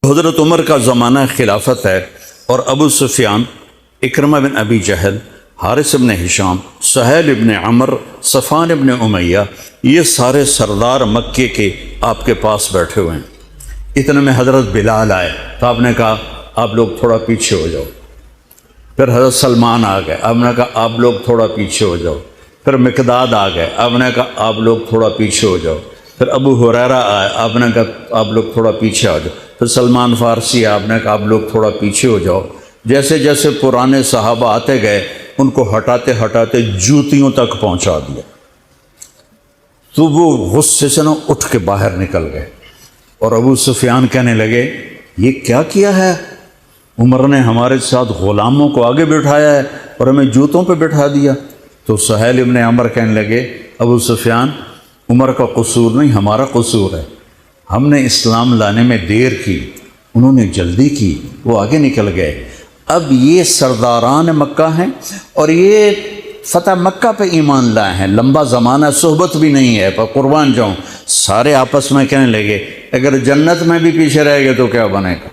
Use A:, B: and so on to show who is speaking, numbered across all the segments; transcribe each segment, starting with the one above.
A: حضرت عمر کا زمانہ خلافت ہے اور ابو سفیان، اکرمہ بن ابی جہل، حارث بن ہشام، سہیل بن عمر، صفوان بن امیہ، یہ سارے سردار مکے کے آپ کے پاس بیٹھے ہوئے ہیں۔ اتنے میں حضرت بلال آئے تو آپ نے کہا آپ لوگ تھوڑا پیچھے ہو جاؤ۔ پھر حضرت سلمان آ گئے، آپ نے کہا آپ لوگ تھوڑا پیچھے ہو جاؤ۔ پھر مقداد آ گئے، آپ نے کہا آپ لوگ تھوڑا پیچھے ہو جاؤ۔ پھر ابو ہریرہ آئے، آپ نے کہا آپ لوگ تھوڑا پیچھے آ جاؤ۔ پھر سلمان فارسی، آپ نے کہا آپ لوگ تھوڑا پیچھے ہو جاؤ۔ جیسے جیسے پرانے صحابہ آتے گئے ان کو ہٹاتے ہٹاتے جوتیوں تک پہنچا دیا، تو وہ غصے سے اٹھ کے باہر نکل گئے۔ اور ابو سفیان کہنے لگے یہ کیا کیا ہے؟ عمر نے ہمارے ساتھ غلاموں کو آگے بٹھایا ہے اور ہمیں جوتوں پہ بٹھا دیا۔ تو سہیل ابن عمر کہنے لگے ابو سفیان، عمر کا قصور نہیں، ہمارا قصور ہے۔ ہم نے اسلام لانے میں دیر کی، انہوں نے جلدی کی، وہ آگے نکل گئے۔ اب یہ سرداران مکہ ہیں اور یہ فتح مکہ پہ ایمان لائے ہیں، لمبا زمانہ صحبت بھی نہیں ہے، پر قربان جاؤں سارے آپس میں کہنے لگے اگر جنت میں بھی پیچھے رہ گئے تو کیا بنے گا؟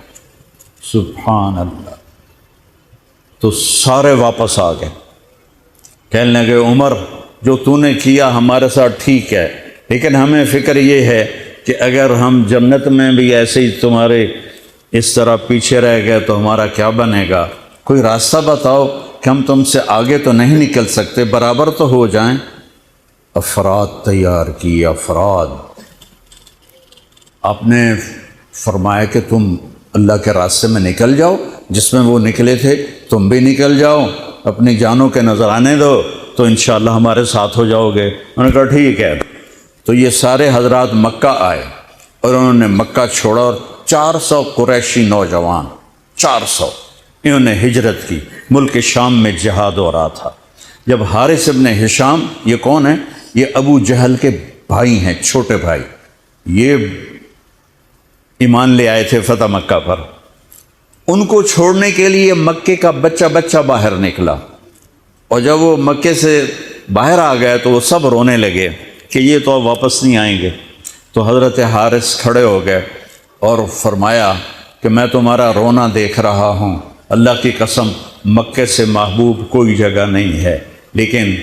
A: سبحان اللہ۔ تو سارے واپس آ گئے، کہنے لگے عمر جو تو نے کیا ہمارے ساتھ ٹھیک ہے، لیکن ہمیں فکر یہ ہے کہ اگر ہم جنت میں بھی ایسے ہی تمہارے اس طرح پیچھے رہ گئے تو ہمارا کیا بنے گا؟ کوئی راستہ بتاؤ کہ ہم تم سے آگے تو نہیں نکل سکتے، برابر تو ہو جائیں۔ افراد تیار کی، افراد۔ آپ نے فرمایا کہ تم اللہ کے راستے میں نکل جاؤ، جس میں وہ نکلے تھے تم بھی نکل جاؤ، اپنی جانوں کے نذرانے دو تو انشاءاللہ ہمارے ساتھ ہو جاؤ گے۔ انہوں نے کہا ٹھیک ہے۔ تو یہ سارے حضرات مکہ آئے اور انہوں نے مکہ چھوڑا، اور 400 قریشی نوجوان، 400 انہوں نے ہجرت کی۔ ملک شام میں جہاد ہو رہا تھا۔ جب حارث ابن ہشام، یہ کون ہے؟ یہ ابو جہل کے بھائی ہیں، چھوٹے بھائی، یہ ایمان لے آئے تھے فتح مکہ پر۔ ان کو چھوڑنے کے لیے مکے کا بچہ بچہ باہر نکلا، اور جب وہ مکے سے باہر آ گئے تو وہ سب رونے لگے کہ یہ تو اب واپس نہیں آئیں گے۔ تو حضرت حارث کھڑے ہو گئے اور فرمایا کہ میں تمہارا رونا دیکھ رہا ہوں، اللہ کی قسم مکے سے محبوب کوئی جگہ نہیں ہے، لیکن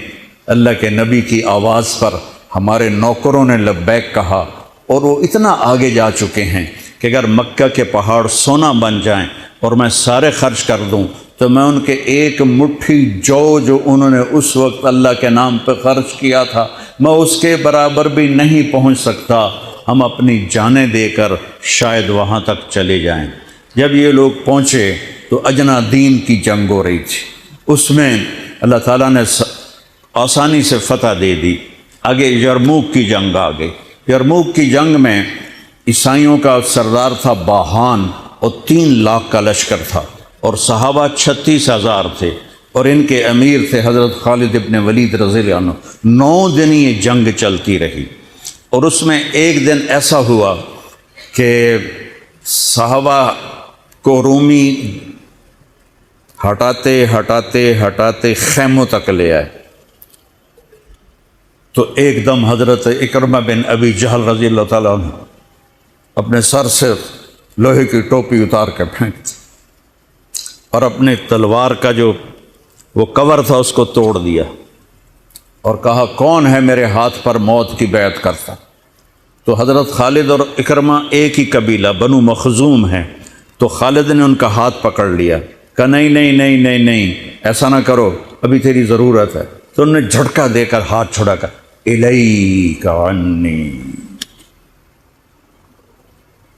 A: اللہ کے نبی کی آواز پر ہمارے نوکروں نے لبیک کہا، اور وہ اتنا آگے جا چکے ہیں کہ اگر مکہ کے پہاڑ سونا بن جائیں اور میں سارے خرچ کر دوں تو میں ان کے ایک مٹھی جو انہوں نے اس وقت اللہ کے نام پہ خرچ کیا تھا میں اس کے برابر بھی نہیں پہنچ سکتا۔ ہم اپنی جانیں دے کر شاید وہاں تک چلے جائیں۔ جب یہ لوگ پہنچے تو اجنا دین کی جنگ ہو رہی تھی، اس میں اللہ تعالیٰ نے آسانی سے فتح دے دی۔ آگے یرموک کی جنگ آ گئی۔ یرموک کی جنگ میں عیسائیوں کا سردار تھا باہان، اور 3 لاکھ کا لشکر تھا، اور صحابہ 36,000 تھے، اور ان کے امیر تھے حضرت خالد ابن ولید رضی اللہ عنہ۔ 9 دن یہ جنگ چلتی رہی، اور اس میں ایک دن ایسا ہوا کہ صحابہ کو رومی ہٹاتے ہٹاتے ہٹاتے خیموں تک لے آئے۔ تو ایک دم حضرت اکرمہ بن ابی جہل رضی اللہ تعالیٰ عنہ اپنے سر سے لوہے کی ٹوپی اتار کے پھینک دی، اور اپنے تلوار کا جو وہ کور تھا اس کو توڑ دیا، اور کہا کون ہے میرے ہاتھ پر موت کی بیعت کرتا؟ تو حضرت خالد اور اکرمہ ایک ہی قبیلہ بنو مخزوم ہیں، تو خالد نے ان کا ہاتھ پکڑ لیا، کہا نہیں نہیں نہیں نہیں نہیں، ایسا نہ کرو، ابھی تیری ضرورت ہے۔ تو انہوں نے جھٹکا دے کر ہاتھ چھڑا کر الیک عنی۔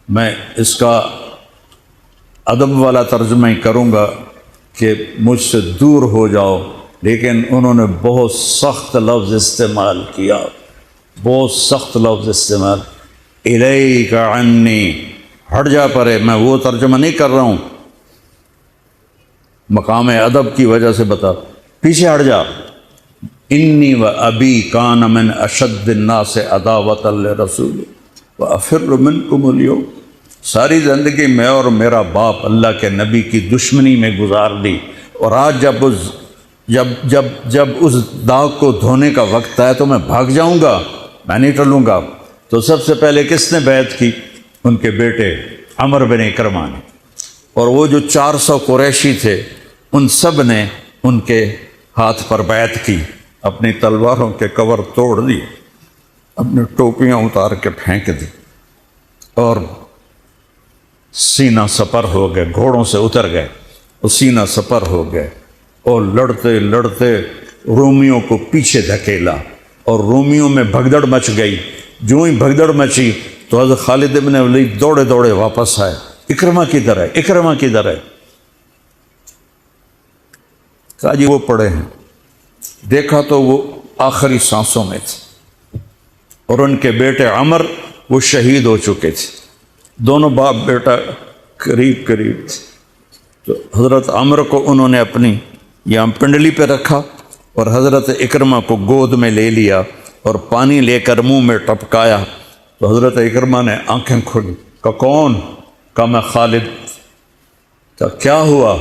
A: میں اس کا ادب والا ترجمہ ہی کروں گا کہ مجھ سے دور ہو جاؤ، لیکن انہوں نے بہت سخت لفظ استعمال کیا، بہت سخت لفظ استعمال، الیک عنی، ہٹ جا پرے۔ میں وہ ترجمہ نہیں کر رہا ہوں، مقام ادب کی وجہ سے بتا، پیچھے ہٹ جا۔ انی و ابی کان من اشد الناس عداوۃ لرسول وافر منکم اليوم۔ ساری زندگی میں اور میرا باپ اللہ کے نبی کی دشمنی میں گزار دی، اور آج جب اس داغ کو دھونے کا وقت آیا تو میں بھاگ جاؤں گا، میں نہیں ٹلوں گا۔ تو سب سے پہلے کس نے بیعت کی؟ ان کے بیٹے عمر بن اکرمہ نے، اور وہ جو 400 قریشی تھے ان سب نے ان کے ہاتھ پر بیعت کی، اپنی تلواروں کے کور توڑ دیے، اپنی ٹوپیاں اتار کے پھینک دی اور سینہ سپر ہو گئے، گھوڑوں سے اتر گئے اور سینہ سپر ہو گئے، اور لڑتے لڑتے رومیوں کو پیچھے دھکیلا اور رومیوں میں بھگدڑ مچ گئی۔ جو ہی بھگدڑ مچی تو حضرت خالد بن ولید دوڑے دوڑے واپس آئے، اکرمہ کدھر ہے، اکرمہ کدھر ہے؟ کہا جی وہ پڑے ہیں۔ دیکھا تو وہ آخری سانسوں میں تھے، اور ان کے بیٹے عمر وہ شہید ہو چکے تھے، دونوں باپ بیٹا قریب قریب تھے۔ تو حضرت عمر کو انہوں نے اپنی یہاں پنڈلی پہ رکھا اور حضرت اکرمہ کو گود میں لے لیا اور پانی لے کر منہ میں ٹپکایا، تو حضرت اکرمہ نے آنکھیں کھولی، کہا کون؟ کہا میں خالد۔ کہا کیا ہوا؟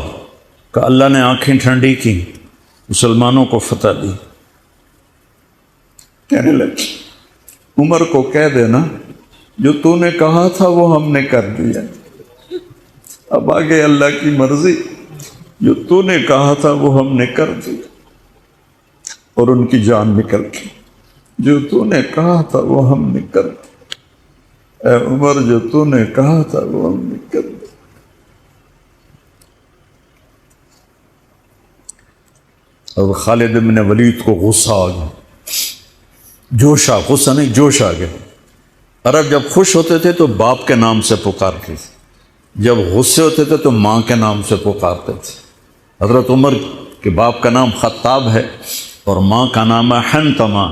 A: کہ اللہ نے آنکھیں ٹھنڈی کی، مسلمانوں کو فتح دی۔ کہنے لگے عمر کو کہہ دینا جو تو نے کہا تھا وہ ہم نے کر دیا، اب آگے اللہ کی مرضی، جو تو نے کہا تھا وہ ہم نے کر دیا۔ اور ان کی جان نکل گئی، جو تو نے کہا تھا وہ ہم نے کر دیا، اے عمر جو تو نے کہا تھا وہ ہم نے کر دیا۔ اور خالد بن ولید کو غصہ آ گیا، جوش آ، غصہ نہیں جوش آ گیا۔ عرب جب خوش ہوتے تھے تو باپ کے نام سے پکارتے تھے، جب غصے ہوتے تھے تو ماں کے نام سے پکارتے تھے۔ حضرت عمر کے باپ کا نام خطاب ہے اور ماں کا نام ہے حنتمہ،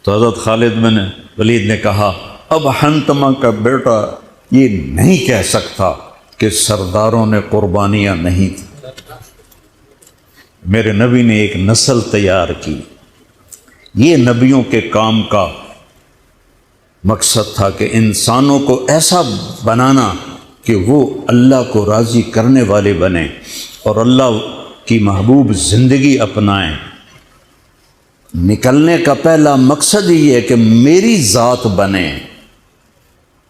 A: تو حضرت خالد بن ولید نے کہا اب حنتمہ کا بیٹا یہ نہیں کہہ سکتا کہ سرداروں نے قربانیاں نہیں تھیں۔ میرے نبی نے ایک نسل تیار کی، یہ نبیوں کے کام کا مقصد تھا کہ انسانوں کو ایسا بنانا کہ وہ اللہ کو راضی کرنے والے بنیں اور اللہ کی محبوب زندگی اپنائیں۔ نکلنے کا پہلا مقصد ہی ہے کہ میری ذات بنے۔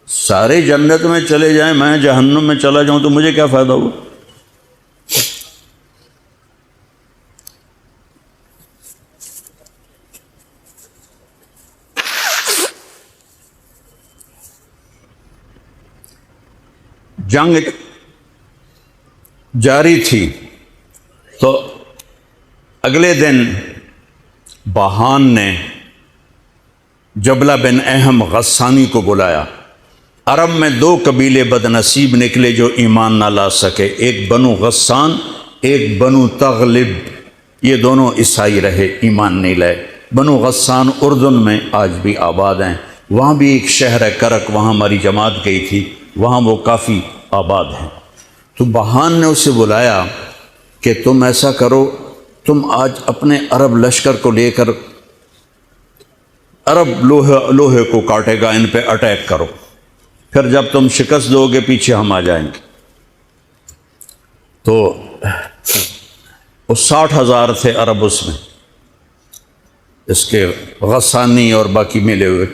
A: سارے جنت میں چلے جائیں، میں جہنم میں چلا جاؤں تو مجھے کیا فائدہ ہوا؟ جنگ جاری تھی تو اگلے دن باہان نے جبلہ بن اہم غسانی کو بلایا۔ عرب میں 2 قبیلے بد نصیب نکلے جو ایمان نہ لا سکے، ایک بنو غسان، ایک بنو تغلب، یہ دونوں عیسائی رہے، ایمان نہیں لائے۔ بنو غسان اردن میں آج بھی آباد ہیں، وہاں بھی ایک شہر ہے کرک، وہاں ہماری جماعت گئی تھی، وہاں وہ کافی آباد ہیں۔ تو باہان نے اسے بلایا کہ تم ایسا کرو، تم آج اپنے عرب لشکر کو لے کر عرب لوہے کو کاٹے گا، ان پہ اٹیک کرو، پھر جب تم شکست دو گے پیچھے ہم آ جائیں گے۔ تو وہ 60,000 تھے عرب اس میں، اس کے غسانی اور باقی ملے ہوئے۔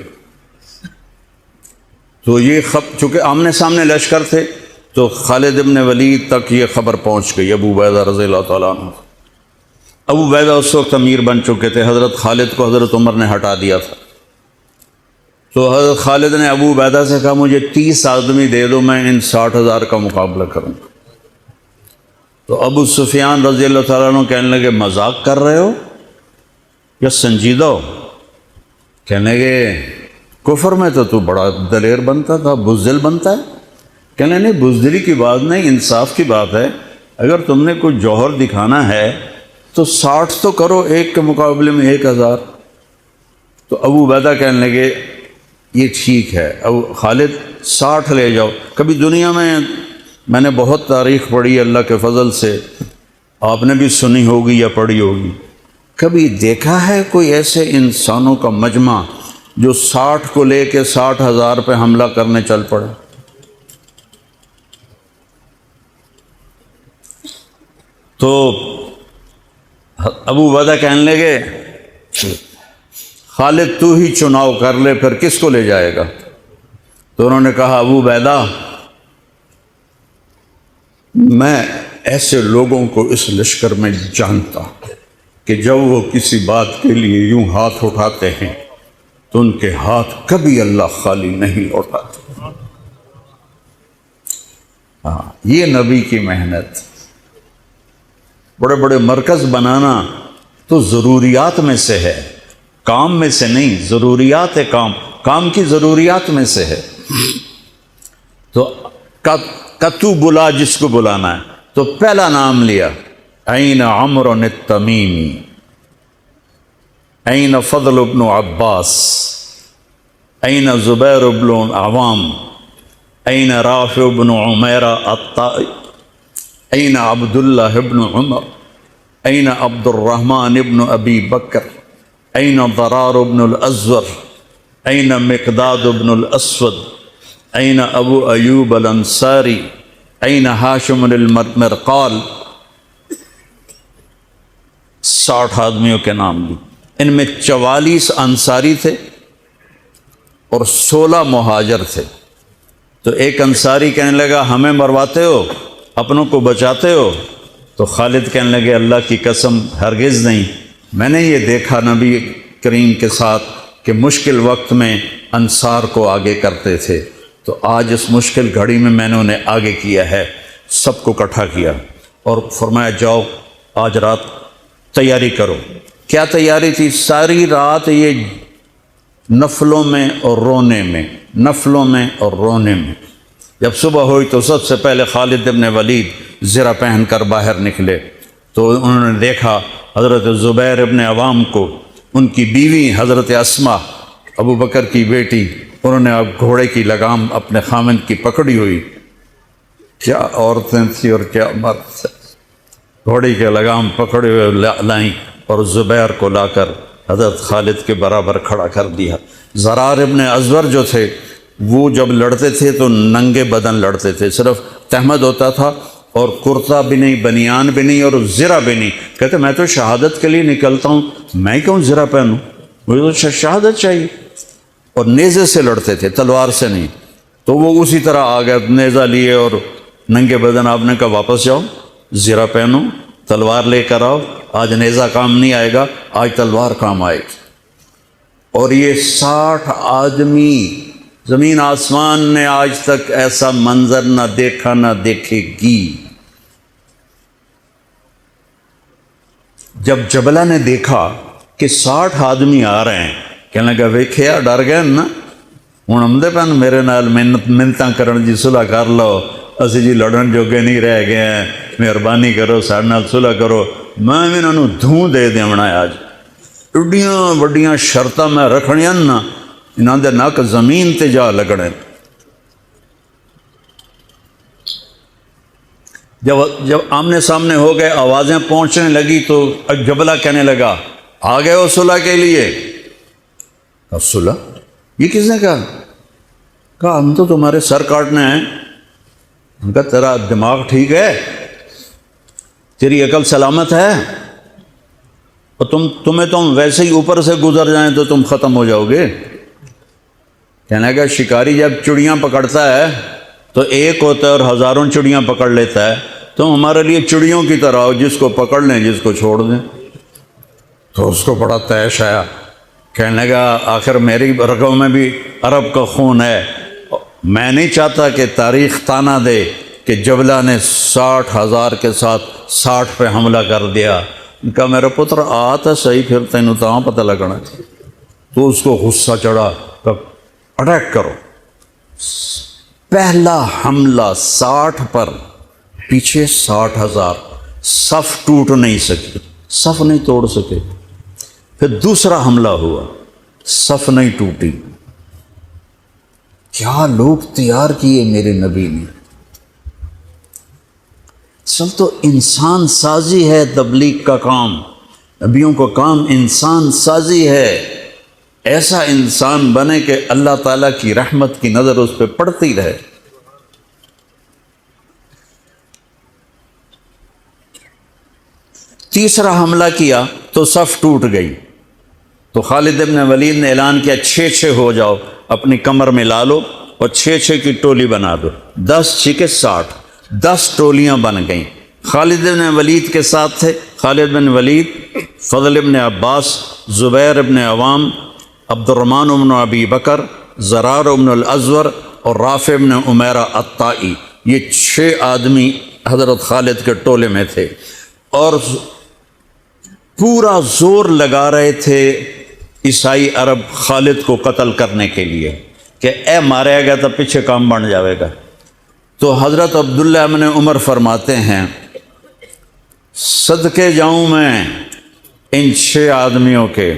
A: تو یہ چونکہ آمنے سامنے لشکر تھے تو خالد بن ولید تک یہ خبر پہنچ گئی، ابو عبیدہ رضی اللہ تعالیٰ عنہ۔ ابو عبیدہ اس وقت امیر بن چکے تھے، حضرت خالد کو حضرت عمر نے ہٹا دیا تھا۔ تو حضرت خالد نے ابو عبیدہ سے کہا مجھے 30 آدمی دے دو، میں ان 60,000 کا مقابلہ کروں گا۔ تو ابو سفیان رضی اللہ تعالیٰ عنہ کہنے لگے مذاق کر رہے ہو یا سنجیدہ ہو؟ کہنے لگے کفر میں تو بڑا دلیر بنتا تھا، بزدل بنتا ہے۔ کہنے نہیں، بزدلی کی بات نہیں، انصاف کی بات ہے۔ اگر تم نے کوئی جوہر دکھانا ہے تو 60 تو کرو، ایک کے مقابلے میں 1,000۔ تو ابو عبیدہ کہنے لگے یہ ٹھیک ہے، ابو خالد 60 لے جاؤ۔ کبھی دنیا میں نے بہت تاریخ پڑھی اللہ کے فضل سے، آپ نے بھی سنی ہوگی یا پڑھی ہوگی، کبھی دیکھا ہے کوئی ایسے انسانوں کا مجمع جو 60 کو لے کے 60,000 پہ حملہ کرنے چل پڑے؟ تو ابو عبیدہ کہنے لگے خالد تو ہی چناؤ کر لے، پھر کس کو لے جائے گا؟ تو انہوں نے کہا ابو عبیدہ میں ایسے لوگوں کو اس لشکر میں جانتا کہ جب وہ کسی بات کے لیے یوں ہاتھ اٹھاتے ہیں تو ان کے ہاتھ کبھی اللہ خالی نہیں لوٹاتے۔ ہاں، یہ نبی کی محنت۔ بڑے بڑے مرکز بنانا تو ضروریات میں سے ہے، کام میں سے نہیں، ضروریات ہے، کام کی ضروریات میں سے ہے۔ تو کتو بلا جس کو بلانا ہے تو پہلا نام لیا، این عمرو التمیمی، این فضل بن عباس، این زبیر بن عوام، این رافع بن عمیرہ الطائی، این عبداللہ بن عمر، این عبد الرحمن بن ابی بکر، این ضرار بن الازور، این مقداد بن الاسود، این ابو ایوب الانصاری، این ہاشم المرقال۔ 60 آدمیوں کے نام لی، ان میں 44 انصاری تھے اور 16 مہاجر تھے۔ تو ایک انصاری کہنے لگا ہمیں مرواتے ہو، اپنوں کو بچاتے ہو؟ تو خالد کہنے لگے اللہ کی قسم ہرگز نہیں، میں نے یہ دیکھا نبی کریم کے ساتھ کہ مشکل وقت میں انصار کو آگے کرتے تھے، تو آج اس مشکل گھڑی میں نے انہیں آگے کیا ہے، سب کو اکٹھا کیا اور فرمایا جاؤ آج رات تیاری کرو۔ کیا تیاری تھی؟ ساری رات یہ نفلوں میں اور رونے میں، نفلوں میں اور رونے میں۔ جب صبح ہوئی تو سب سے پہلے خالد بن ولید زرہ پہن کر باہر نکلے تو انہوں نے دیکھا حضرت زبیر بن عوام کو، ان کی بیوی حضرت اسماء ابو بکر کی بیٹی، انہوں نے اب گھوڑے کی لگام اپنے خامند کی پکڑی ہوئی۔ کیا عورتیں تھیں اور کیا مرد تھے، گھوڑے کی لگام پکڑے ہوئے لائیں اور زبیر کو لا کر حضرت خالد کے برابر کھڑا کر دیا۔ ضرار ابن ازور جو تھے وہ جب لڑتے تھے تو ننگے بدن لڑتے تھے، صرف تہمد ہوتا تھا اور کرتا بھی نہیں، بنیان بھی نہیں اور زرہ بھی نہیں۔ کہتے میں تو شہادت کے لیے نکلتا ہوں، میں کیوں زرہ پہنوں، مجھے تو شہادت چاہیے۔ اور نیزے سے لڑتے تھے، تلوار سے نہیں۔ تو وہ اسی طرح آ گئے، نیزہ لیے اور ننگے بدن۔ آپ نے کہا واپس جاؤ، زرہ پہنو، تلوار لے کر آؤ، آج نیزہ کام نہیں آئے گا، آج تلوار کام آئے گی۔ اور یہ 60 آدمی، زمین آسمان نے آج تک ایسا منظر نہ دیکھا نہ دیکھے گی۔ جب جبلہ نے دیکھا کہ 60 آدمی آ رہے ہیں، کہنے لگا ویکھیا ڈر گئے نا، ہوں آمدے پن میرے نال منتاں کرن جی صلح کر لو، اسی جی لڑن جوگے نہیں رہ گئے ہیں، مہربانی کرو ساڈے نال صلح کرو۔ میں بھی انہوں دھوں دے دیونا آج، ایڈیاں وڈیاں شرطاں میں رکھنیاں نا، انہاں دے نک زمین تے جا لگنے۔ جب آمنے سامنے ہو گئے، آوازیں پہنچنے لگی تو جبلہ کہنے لگا آ گئے ہو صلح کے لیے؟ اب صلح یہ کس نے کہا ہم تو تمہارے سر کاٹنے ہیں۔ ان کا تیرا دماغ ٹھیک ہے، تیری عقل سلامت ہے، اور تمہیں تم ویسے ہی اوپر سے گزر جائیں تو تم ختم ہو جاؤ گے۔ کہنے کا شکاری جب چڑیاں پکڑتا ہے تو ایک ہوتا ہے اور ہزاروں چڑیاں پکڑ لیتا ہے، تم ہمارے لیے چڑیوں کی طرح ہو، جس کو پکڑ لیں جس کو چھوڑ دیں۔ تو اس کو بڑا طیش آیا، کہنے لگا آخر میری رگوں میں بھی عرب کا خون ہے، میں نہیں چاہتا کہ تاریخ تانا دے کہ جبلہ نے 60,000 کے ساتھ 60 پہ حملہ کر دیا۔ ان کا میرا پتر آتا صحیح، پھر تینوں تاں پتہ لگنا۔ تو اس کو غصہ چڑھا، اٹیک کرو۔ پہلا حملہ 60 پر، پیچھے 60,000، صف ٹوٹ نہیں سکی، صف نہیں توڑ سکے۔ پھر دوسرا حملہ ہوا، صف نہیں ٹوٹی۔ کیا لوگ تیار کیے میرے نبی نے۔ اصل تو انسان سازی ہے تبلیغ کا کام، نبیوں کا کام انسان سازی ہے۔ ایسا انسان بنے کہ اللہ تعالیٰ کی رحمت کی نظر اس پہ پڑتی رہے۔ تیسرا حملہ کیا تو صف ٹوٹ گئی، تو خالد بن ولید نے اعلان کیا 6 ہو جاؤ، اپنی کمر میں لا لو اور 6 کی ٹولی بنا دو، 10 6 60۔ 10 ٹولیاں بن گئیں۔ خالد بن ولید کے ساتھ تھے خالد بن ولید، فضل بن عباس، زبیر بن عوام، عبد الرحمن بن ابی بکر، زرار بن الازور اور رافع بن عمیرہ الطائی۔ یہ 6 آدمی حضرت خالد کے ٹولے میں تھے، اور پورا زور لگا رہے تھے عیسائی عرب خالد کو قتل کرنے کے لیے کہ اے مارے گا تو پیچھے کام بن جاوے گا۔ تو حضرت عبداللہ بن عمر فرماتے ہیں صدقے جاؤں میں ان 6 آدمیوں کے،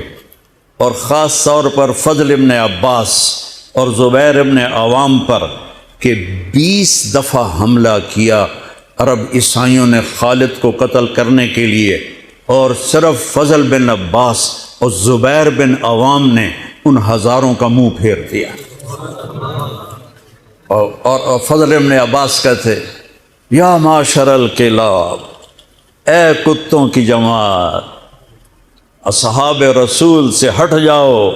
A: اور خاص طور پر فضل ابن عباس اور زبیر ابن عوام پر، کہ 20 دفعہ حملہ کیا عرب عیسائیوں نے خالد کو قتل کرنے کے لیے، اور صرف فضل بن عباس اور زبیر بن عوام نے ان ہزاروں کا منہ پھیر دیا۔ اور فضل ابن عباس کہتے یا معاشر الکلاب، اے کتوں کی جماعت، اصحاب رسول سے ہٹ جاؤ،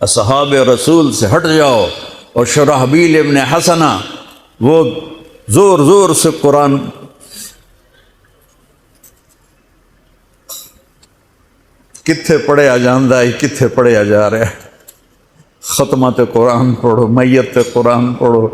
A: اصحاب رسول سے ہٹ جاؤ۔ اور شرحبیل ابن حسنہ وہ زور زور سے قرآن کتھے پڑھیا جاندہ ہے، کتھے پڑھیا جا رہا ہے، ختمات قرآن پڑھو، میت قرآن پڑھو،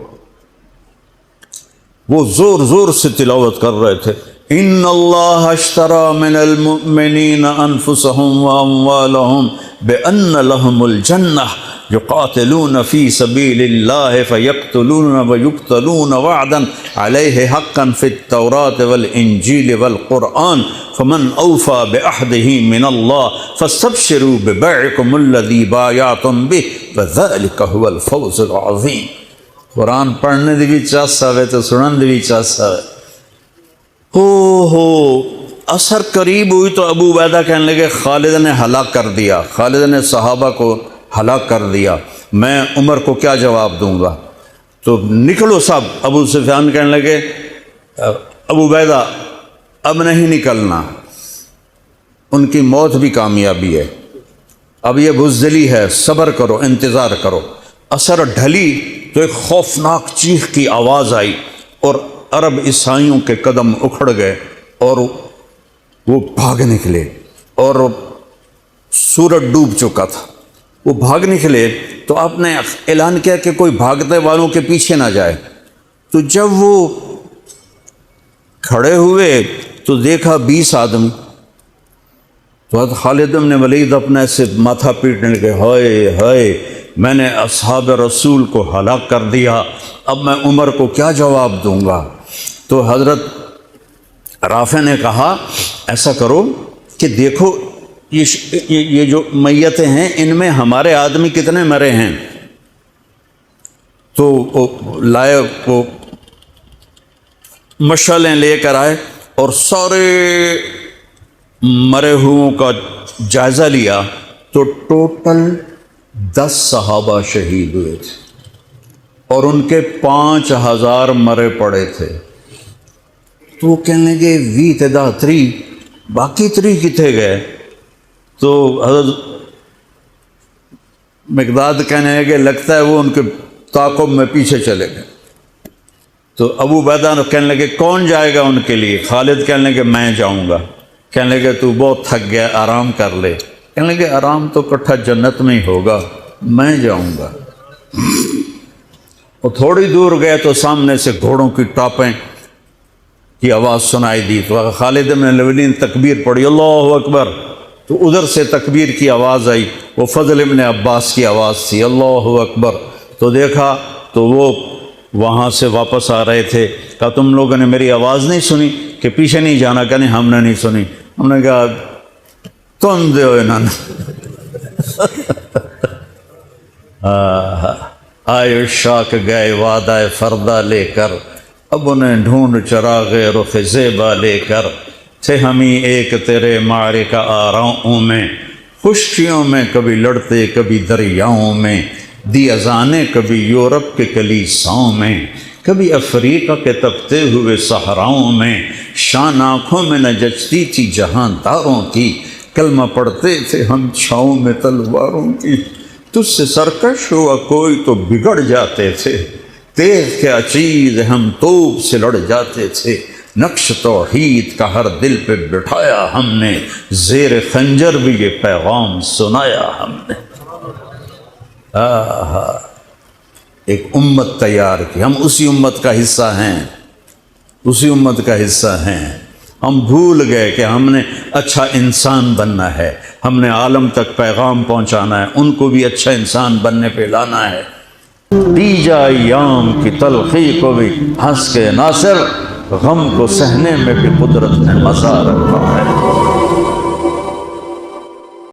A: وہ زور زور سے تلاوت کر رہے تھے۔ ان اللہ اشترى من المؤمنین انفسهم واموالهم بان لهم الجنہ یقاتلون فی سبیل اللہ فیقتلون ویقتلون وعدا علیہ حقا فی التوراة والانجیل والقرآن فمن اوفى بعہدہ من اللہ فاستبشروا ببیعکم الذی بایعتم بہ وذلک هو الفوز العظیم۔ قرآن پڑھنے دی بھی چاسا ہے تو سنن دی بھی چاسا ہے۔ ہو اثر قریب ہوئی تو ابو عبیدہ کہنے لگے خالد نے ہلاک کر دیا، خالد نے صحابہ کو ہلاک کر دیا، میں عمر کو کیا جواب دوں گا؟ تو نکلو سب۔ ابو سفیان کہنے لگے ابو عبیدہ اب نہیں نکلنا، ان کی موت بھی کامیابی ہے، اب یہ بزدلی ہے، صبر کرو، انتظار کرو۔ اثر ڈھلی تو ایک خوفناک چیخ کی آواز آئی، اور عرب عیسائیوں کے قدم اکھڑ گئے اور وہ بھاگ نکلے، اور سورج ڈوب چکا تھا، وہ بھاگ نکلے تو آپ نے اعلان کیا کہ کوئی بھاگتے والوں کے پیچھے نہ جائے۔ تو جب وہ کھڑے ہوئے تو دیکھا 20 آدمی، تو حضرت خالد بن ولید اپنے سے ماتھا پیٹنے لگے، ہائے ہائے میں نے اصحاب رسول کو ہلاک کر دیا، اب میں عمر کو کیا جواب دوں گا؟ تو حضرت رافع نے کہا ایسا کرو کہ دیکھو یہ جو میتیں ہیں ان میں ہمارے آدمی کتنے مرے ہیں؟ تو لائے وہ مشعلیں لے کر آئے اور سارے مرے ہوئوں کا جائزہ لیا، تو ٹوٹل 10 صحابہ شہید ہوئے تھے، اور ان کے 5000 مرے پڑے تھے۔ تو وہ کہنے لگے وی تدا 3 باقی 3 کتنے گئے؟ تو حضرت مقداد کہنے لگے لگتا ہے وہ ان کے تعاقب میں پیچھے چلے گئے۔ تو ابو عبیدہ کہنے لگے کون جائے گا ان کے لیے؟ خالد کہنے لگے میں جاؤں گا۔ کہنے لگے تو بہت تھک گیا، آرام کر لے۔ کہنے لگے آرام تو کٹھا جنت میں ہی ہوگا، میں جاؤں گا۔ اور تھوڑی دور گئے تو سامنے سے گھوڑوں کی ٹاپیں کی آواز سنائی دی، تو خالد بن ولید نے تکبیر پڑھی، اللہ اکبر، تو ادھر سے تکبیر کی آواز آئی، وہ فضل ابن عباس کی آواز تھی، اللہ اکبر۔ تو دیکھا تو وہ وہاں سے واپس آ رہے تھے، کہا تم لوگوں نے میری آواز نہیں سنی کہ پیچھے نہیں جانا؟ کہ نہیں ہم نے نہیں سنی۔ ہم نے کہا تم دے انہوں نے آئے شاک گئے وعدہ فردہ لے کر، اب انہیں ڈھونڈ چراغ رخ زیبا لے کر، تھے ہمیں ایک تیرے معرکہ آراؤں میں، خشکیوں میں کبھی لڑتے کبھی دریاؤں میں، دی اذانیں کبھی یورپ کے کلیساؤں میں، کبھی افریقہ کے تپتے ہوئے صحراؤں میں، شان آنکھوں میں نہ جچتی تھی جہانداروں کی، کلمہ پڑھتے تھے ہم چھاؤں میں تلواروں کی، تجھ سے سرکش ہوا کوئی تو بگڑ جاتے تھے، تیغ کیا چیز ہم توپ سے لڑ جاتے تھے، نقش توحید کا ہر دل پہ بٹھایا ہم نے، زیر خنجر بھی یہ پیغام سنایا ہم نے۔ ایک امت تیار کی، ہم اسی امت کا حصہ ہیں، اسی امت کا حصہ ہیں۔ ہم بھول گئے کہ ہم نے اچھا انسان بننا ہے، ہم نے عالم تک پیغام پہنچانا ہے، ان کو بھی اچھا انسان بننے پہ لانا ہے۔ دیجا ایام کی تلخی کو بھی ہنس کے ناصر، غم کو سہنے میں بھی قدرت نے مزہ رکھا ہے۔